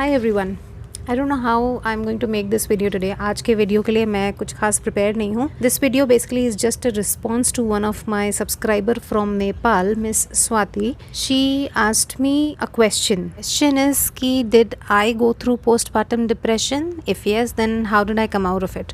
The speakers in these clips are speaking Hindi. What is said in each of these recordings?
Hi everyone, I don't know how I am going to make this video today. आज के वीडियो के लिए मैं कुछ खास प्रिपेयर नहीं हूँ। This video basically is just a response to one of my subscriber from Nepal, miss Swati. She asked me a question is कि did I go through postpartum depression? If yes, then how did I come out of it?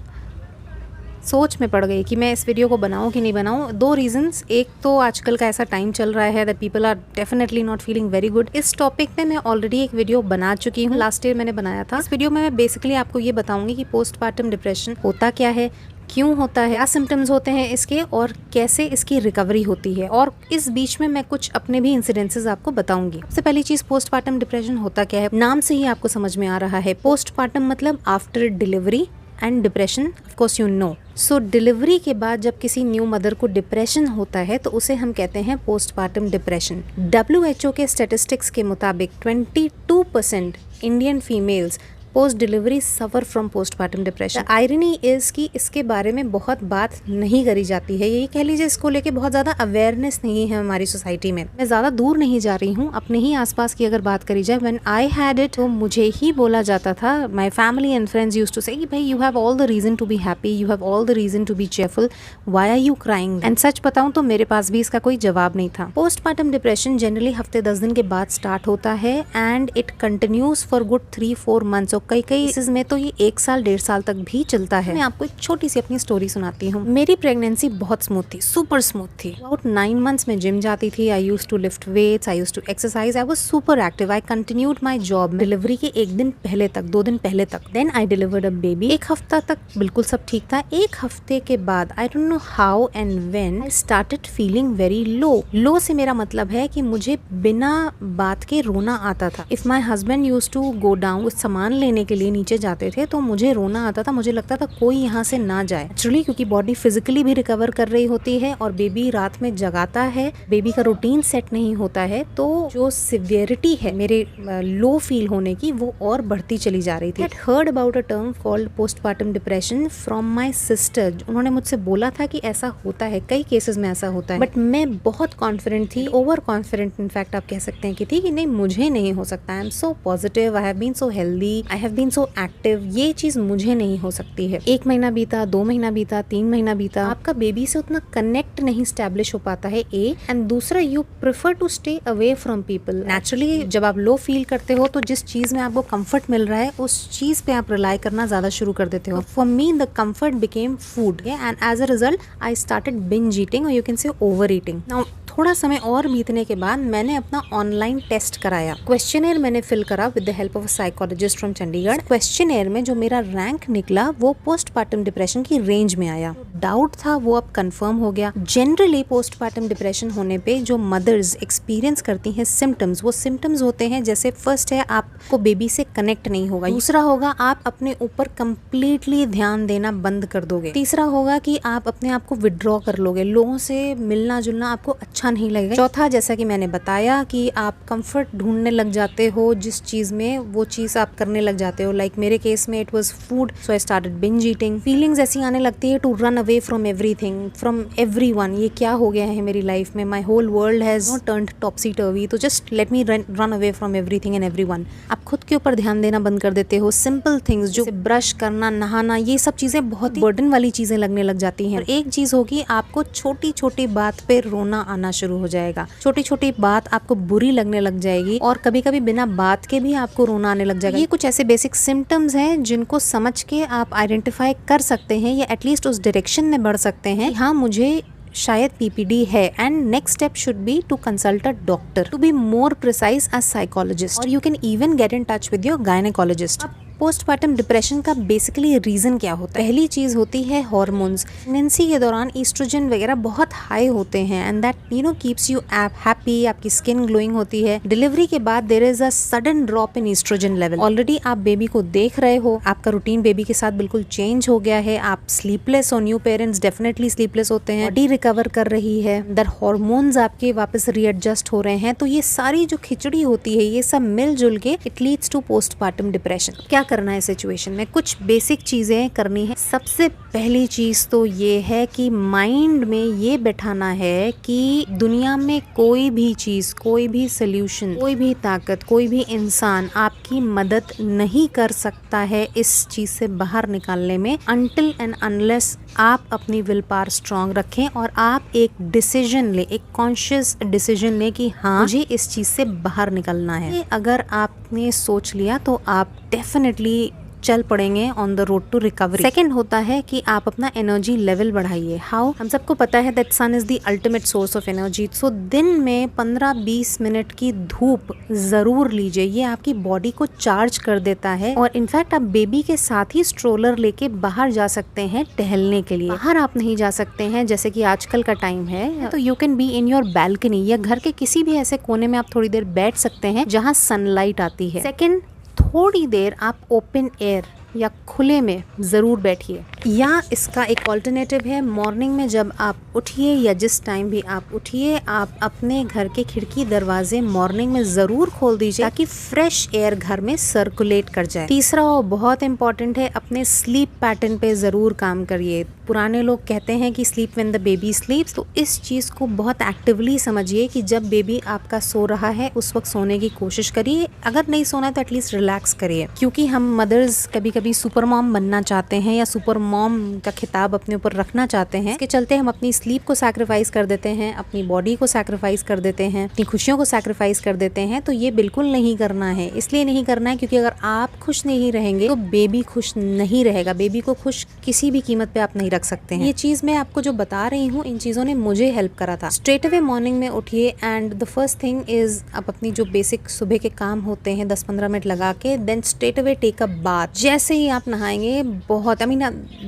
सोच में पड़ गई कि मैं इस वीडियो को बनाऊं कि नहीं बनाऊं। दो रीजंस। एक तो आजकल का ऐसा टाइम चल रहा है that people are definitely not feeling very good. इस टॉपिक पे मैं ऑलरेडी एक वीडियो बना चुकी हूँ, लास्ट ईयर मैंने बनाया था। इस वीडियो में मैं बेसिकली आपको ये बताऊंगी कि पोस्टपार्टम डिप्रेशन होता क्या है, क्यों होता है, क्या सिम्टम्स होते हैं इसके और कैसे इसकी रिकवरी होती है। और इस बीच में मैं कुछ अपने भी इंसिडेंसेस आपको बताऊंगी। सबसे पहली चीज, पोस्टपार्टम डिप्रेशन होता क्या है। नाम से ही आपको समझ में आ रहा है, पोस्टपार्टम मतलब after delivery and depression of course you know. So delivery के बाद जब किसी न्यू मदर को डिप्रेशन होता है तो उसे हम कहते हैं पोस्टपार्टम डिप्रेशन। WHO के स्टेटिस्टिक्स के मुताबिक 22% Indian females post delivery suffer from postpartum depression. Irony is कि इसके बारे में बहुत बात नहीं करी जाती है। यही कह लीजिए, इसको लेके बहुत ज़्यादा अवेयरनेस नहीं है हमारी सोसाइटी में। मैं ज़्यादा दूर नहीं जा रही हूँ, अपने ही आसपास की अगर बात करी जाए, व्हेन आई हैड इट तो मुझे ही बोला जाता था, my family and friends used to say कि भाई you have all the reason to be happy, you have all the reason to be cheerful, why are you crying? And सच बताऊँ तो मेरे पास भी इसका कोई जवाब नहीं था। पोस्टपार्टम डिप्रेशन जनरली हफ्ते 10 दिन के बाद स्टार्ट होता है and it continues for good 3-4 months और कई केसेस में तो ये 1 साल 1.5 साल तक भी चलता है। मैं आपको एक छोटी सी अपनी स्टोरी सुनाती हूँ। मेरी प्रेगनेंसी बहुत स्मूथ थी, सुपर स्मूथ थी। अबाउट 9 मंथ्स में जिम जाती थी। I used to lift weights, I used to exercise, I was super active. I continued my job delivery के 1 दिन पहले तक, 2 दिन पहले तक। Then I delivered a baby. 1 हफ्ता तक बिल्कुल सब ठीक था। 1 हफ्ते के बाद आई don't know how and when I started feeling very low से मेरा मतलब है कि मुझे बिना बात के रोना आता था। If my husband used to go down, कुछ सामान लेने के लिए नीचे जाते थे तो मुझे रोना आता था। मुझे लगता था कोई यहाँ से ना जाए। एक्चुअली क्योंकि बॉडी फिजिकली भी रिकवर कर रही होती है और बेबी रात में जगाता है, बेबी का रूटीन सेट नहीं होता है, तो जो सिवियरिटी है मेरे लो फील होने की वो और बढ़ती चली जा रही थी। I heard about a term called postpartum depression from my sister. उन्होंने मुझसे बोला था कि ऐसा होता है, कई केसेस में ऐसा होता है, बट मैं बहुत कॉन्फिडेंट थी, ओवर कॉन्फिडेंट इनफैक्ट आप कह सकते हैं कि नहीं मुझे नहीं हो सकता। I am so positive, I have been so healthy, I have been so active, ये चीज मुझे नहीं हो सकती है। 1 महीना बीता, 2 महीना बीता, 3 महीना बीता, आपका बेबी से उतना कनेक्ट नहीं स्टैब्लिश हो पाता है, एंड दूसरा you prefer to stay away from people. Naturally जब आप लो फील करते हो तो जिस चीज में आपको कंफर्ट मिल रहा है उस चीज पे आप रिलाई करना ज्यादा शुरू कर देते हो। For me the comfort became food and as a result I started binge eating और you can say over eating. Now थोड़ा समय और बीतने के बाद मैंने अपना ऑनलाइन टेस्ट कराया। क्वेश्चनर मैंने फिल करा with the help of a psychologist from Chandigarh. Questionnaire में जो मेरा रैंक निकला वो पोस्टपार्टम डिप्रेशन की रेंज में आया। डाउट था वो अब कंफर्म हो गया। जनरली पोस्टपार्टम डिप्रेशन होने पे जो मदर्स एक्सपीरियंस करती हैं सिम्टम्स, वो सिम्टम्स होते हैं जैसे फर्स्ट है आपको बेबी से कनेक्ट नहीं होगा, दूसरा होगा आप अपने ऊपर कंप्लीटली ध्यान देना बंद कर दोगे, तीसरा होगा कि आप अपने आप को विड्रॉ कर लोगे, लोगों से मिलना जुलना आपको अच्छा नहीं लगेगा, चौथा जैसा कि मैंने बताया कि आप कंफर्ट ढूंढने लग जाते हो जिस चीज में, वो चीज आप करने लग जाते हो। लाइक मेरे केस में it was food, so I started binge eating. Feelings ऐसी आने लगती है to run away from everything, from everyone. ये क्या हो गया है मेरी लाइफ में, my whole world has turned topsy turvy, तो just let me run away from everything and everyone. आप खुद के ऊपर ध्यान देना बंद कर देते हो। सिंपल थिंग्स जो ब्रश करना, नहाना, ये सब चीजें बहुत ही बर्डन वाली चीजें लगने लग जाती हैं। एक चीज होगी, आपको छोटी छोटी बात पे रोना आना शुरू हो जाएगा, छोटी छोटी बात आपको बुरी लगने लग जाएगी और कभी कभी बिना बात के भी आपको रोना आने लग जाएगा। ये कुछ ऐसे बेसिक सिम्टम्स हैं जिनको समझ के आप आइडेंटिफाई कर सकते हैं या एटलीस्ट उस डायरेक्शन में बढ़ सकते हैं, हाँ मुझे शायद PPD है। And next step should be to consult a doctor, to be more precise a psychologist, और you can even get in touch with your gynaecologist. Postpartum depression का बेसिकली रीजन क्या होता है? पहली चीज होती है हार्मोन्स। प्रेगनेंसी के दौरान ईस्ट्रोजन वगैरह बहुत हाई होते हैं and that keeps you happy, आपकी स्किन ग्लोइंग होती है। डिलीवरी के बाद there is a sudden drop in oestrogen level. Already आप बेबी को देख रहे हो, आपका रूटीन बेबी के साथ बिल्कुल चेंज हो गया है, आप स्लीपलेस हो, न्यू पेरेंट्स डेफिनेटली स्लीपलेस होते हैं, बॉडी रिकवर कर रही है, दर हार्मोन्स आपके वापस रीएडजस्ट हो रहे हैं, तो ये सारी जो खिचड़ी होती है ये सब मिलजुल के it leads to postpartum depression. क्या करना है सिचुएशन में, कुछ बेसिक चीज़ें करनी है। सबसे पहली चीज़ तो ये है कि माइंड में ये बैठाना है कि दुनिया में कोई भी चीज़, कोई भी सोल्यूशन, कोई भी ताकत, कोई भी इंसान आपकी मदद नहीं कर सकता है इस चीज़ से बाहर निकालने में, अनटिल एंड अनलेस आप अपनी विल पावर स्ट्रांग रखें और आप एक डिसीजन ले, एक कॉन्शियस डिसीजन ले कि हाँ मुझे इस चीज़ से बाहर निकलना है। अगर आपने सोच लिया तो आप डेफिनेटली चल पड़ेंगे on the road to recovery. Second होता है कि आप अपना एनर्जी लेवल बढ़ाइए। हाउ? हम सबको पता है that sun is the ultimate source of energy. So दिन में 15-20 मिनट की धूप जरूर लीजिए, ये आपकी बॉडी को चार्ज कर देता है। और इनफैक्ट आप बेबी के साथ ही स्ट्रोलर लेके बाहर जा सकते हैं टहलने के लिए। बाहर आप नहीं जा सकते हैं जैसे कि आजकल का टाइम है, तो you can be in your balcony या घर के किसी भी ऐसे कोने में आप थोड़ी देर बैठ सकते हैं जहाँ सनलाइट आती है। सेकेंड, थोड़ी देर आप ओपन एयर या खुले में ज़रूर बैठिए। या इसका एक ऑल्टरनेटिव है, मॉर्निंग में जब आप उठिए या जिस टाइम भी आप उठिए, आप अपने घर के खिड़की दरवाजे मॉर्निंग में ज़रूर खोल दीजिए ताकि फ्रेश एयर घर में सर्कुलेट कर जाए। तीसरा और बहुत इंपॉर्टेंट है, अपने स्लीप पैटर्न पे ज़रूर काम करिए। पुराने लोग कहते हैं कि स्लीप व्हेन द बेबी स्लीप्स, तो इस चीज़ को बहुत एक्टिवली समझिए कि जब बेबी आपका सो रहा है उस वक्त सोने की कोशिश करिए। अगर नहीं सोना है तो एटलीस्ट रिलैक्स करिए, क्योंकि हम मदर्स कभी कभी सुपर मॉम बनना चाहते हैं या सुपर मॉम का खिताब अपने ऊपर रखना चाहते हैं। इसके चलते हम अपनी स्लीप को सैक्रिफाइस कर देते हैं, अपनी बॉडी को सैक्रिफाइस कर देते हैं, अपनी खुशियों को सैक्रिफाइस कर देते हैं। तो ये बिल्कुल नहीं करना है। इसलिए नहीं करना है क्योंकि अगर आप खुश नहीं रहेंगे तो बेबी खुश नहीं रहेगा। बेबी को खुश किसी भी कीमत पे आप नहीं रख सकते हैं। ये चीज मैं आपको जो बता रही हूँ, इन चीजों ने मुझे हेल्प करा था। स्ट्रेट अवे मॉर्निंग में उठिए and the first thing is आप अपनी जो बेसिक सुबह के काम होते हैं 10-15 मिनट लगा के then straight away take a bath. जैसे ही आप नहाएंगे, बहुत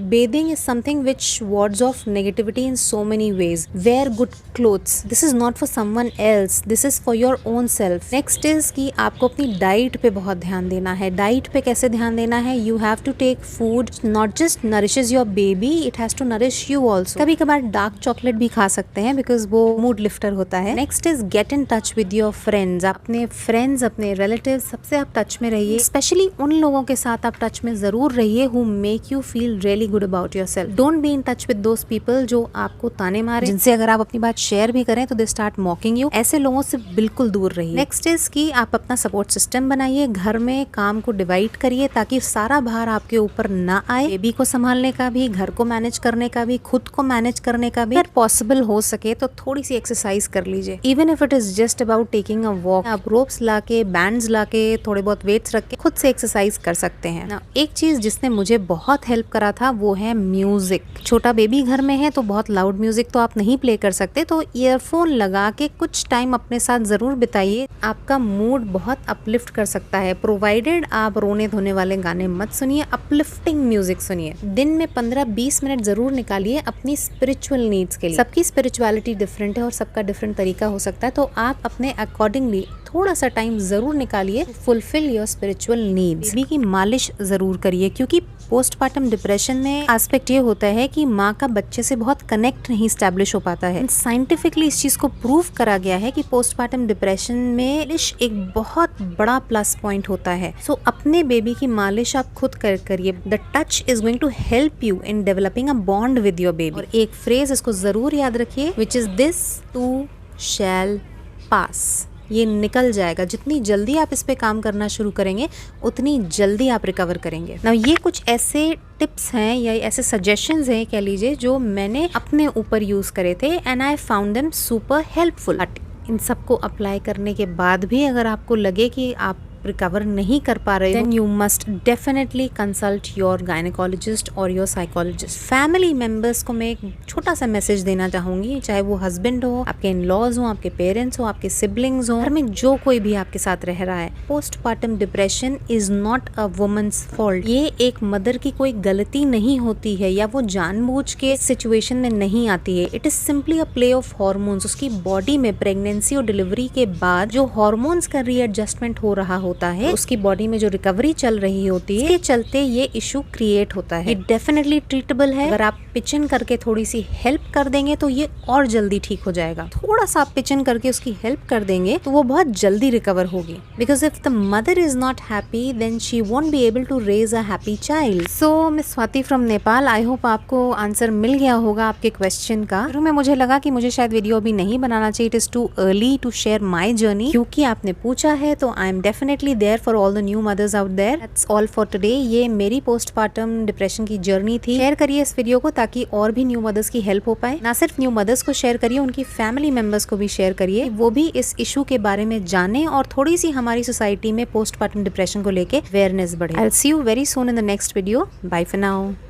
bathing is something which wards off negativity in so many ways. Wear good clothes, this is not for someone else, this is for your own self. Next is कि आपको अपनी डाइट पे बहुत ध्यान देना है। डाइट पे कैसे ध्यान देना है? You have to take food not just nourishes your baby, it has to nourish you also. कभी कभार डार्क चॉकलेट भी खा सकते हैं बिकॉज वो मूड लिफ्टर होता है। Next is get in touch with your friends. अपने फ्रेंड्स, अपने रिलेटिव, सबसे आप टच में रहिए। स्पेशली उन लोगों के साथ आप टच में जरूर रहिए who make you feel really good about yourself. Don't be in touch with those people जो आपको ताने मारे, जिनसे अगर आप अपनी बात शेयर भी करें तो they start mocking you. ऐसे लोगों से बिल्कुल दूर रहिए। नेक्स्ट इज कि आप अपना सपोर्ट सिस्टम बनाइए। घर में काम को डिवाइड करिए ताकि सारा भार आपके ऊपर ना आए। बेबी को संभालने का भी, घर को मैनेज करने का भी, खुद को मैनेज करने का भी। अगर पॉसिबल हो सके तो थोड़ी सी एक्सरसाइज कर लीजिए। Even if it is just about taking a walk, आप रोप्स लाके, बैंड्स लाके, थोड़े बहुत वेट्स रख के खुद से एक्सरसाइज कर सकते हैं। एक चीज जिसने मुझे बहुत हेल्प करा था वो है म्यूजिक। छोटा बेबी घर में है तो बहुत लाउड म्यूजिक तो आप नहीं प्ले कर सकते, तो ईयरफोन लगा के कुछ टाइम अपने साथ जरूर बिताइए। आपका मूड बहुत अपलिफ्ट कर सकता है, प्रोवाइडेड आप रोने धोने वाले गाने मत सुनिए, अपलिफ्टिंग म्यूजिक सुनिए। दिन में 15-20 मिनट जरूर निकालिए अपनी स्पिरिचुअल नीड्स के लिए। सबकी स्पिरिचुअलिटी डिफरेंट है और सबका डिफरेंट तरीका हो सकता है, तो आप अपने अकॉर्डिंगली थोड़ा सा टाइम जरूर निकालिए, fulfil your spiritual needs. Baby की मालिश जरूर करिए, क्योंकि पोस्टपार्टम डिप्रेशन में एस्पेक्ट ये होता है कि माँ का बच्चे से बहुत कनेक्ट नहीं स्टैब्लिश हो पाता है। साइंटिफिकली इस चीज को प्रूव करा गया है कि पोस्टपार्टम डिप्रेशन में मालिश एक बहुत बड़ा प्लस पॉइंट होता है। सो अपने बेबी की मालिश आप खुद करिए। The touch is going to help you in developing a bond with your baby. और एक फ्रेज इसको जरूर याद रखिए, which is this too shall pass. ये निकल जाएगा। जितनी जल्दी आप इस पे काम करना शुरू करेंगे उतनी जल्दी आप रिकवर करेंगे। ना ये कुछ ऐसे टिप्स हैं या ऐसे सजेशंस हैं कह लीजिए जो मैंने अपने ऊपर यूज करे थे and I found them super helpful. इन सबको अप्लाई करने के बाद भी अगर आपको लगे कि आप रिकवर नहीं कर पा रहे, then you must definitely consult your gynecologist or your psychologist. Family members को मैं एक छोटा सा मैसेज देना चाहूंगी, चाहे वो हस्बैंड हो, आपके इन-लॉज हो, आपके पेरेंट्स हो, आपके सिबलिंग्स हो, घर में जो कोई भी आपके साथ रह रहा है, postpartum depression is not a women's fault. ये एक मदर की कोई गलती नहीं होती है या वो जानबूझ के सिचुएशन में नहीं आती है। It is simply a play of hormones. उसकी बॉडी में प्रेगनेंसी और डिलीवरी के बाद जो हॉर्मोन्स का रीएडजस्टमेंट हो रहा होता है, उसकी बॉडी में जो रिकवरी चल रही होती है, इसके चलते ये इशू क्रिएट होता है। ये डेफिनेटली ट्रीटेबल है। अगर आप पिच इन करके थोड़ी सी हेल्प कर देंगे तो ये और जल्दी ठीक हो जाएगा। थोड़ा सा आप पिच इन करके उसकी हेल्प कर देंगे तो वो बहुत जल्दी रिकवर होगी। Because if the mother is not happy then she won't be able to raise a happy child. So miss Swati from Nepal, I hope आपको आंसर मिल गया होगा आपके क्वेश्चन का। शुरू में मुझे लगा कि मुझे शायद वीडियो अभी नहीं बनाना चाहिए, it is too early to share my journey, क्योंकि आपने पूछा है तो I am definitely there for all the new mothers out there. That's all for today. ये मेरी पोस्टपार्टम डिप्रेशन की जर्नी थी। शेयर करिए इस वीडियो को ताकि और भी न्यू मदर्स की हेल्प हो पाए। ना सिर्फ न्यू मदर्स को शेयर करिए, उनकी फैमिली मेंबर्स को भी शेयर करिए, वो भी इस इशू के बारे में जाने और थोड़ी सी हमारी सोसाइटी में पोस्टपार्टम डिप्रेशन को लेके अवेयरनेस बढ़े। I will see you very soon in the next video. Bye for now.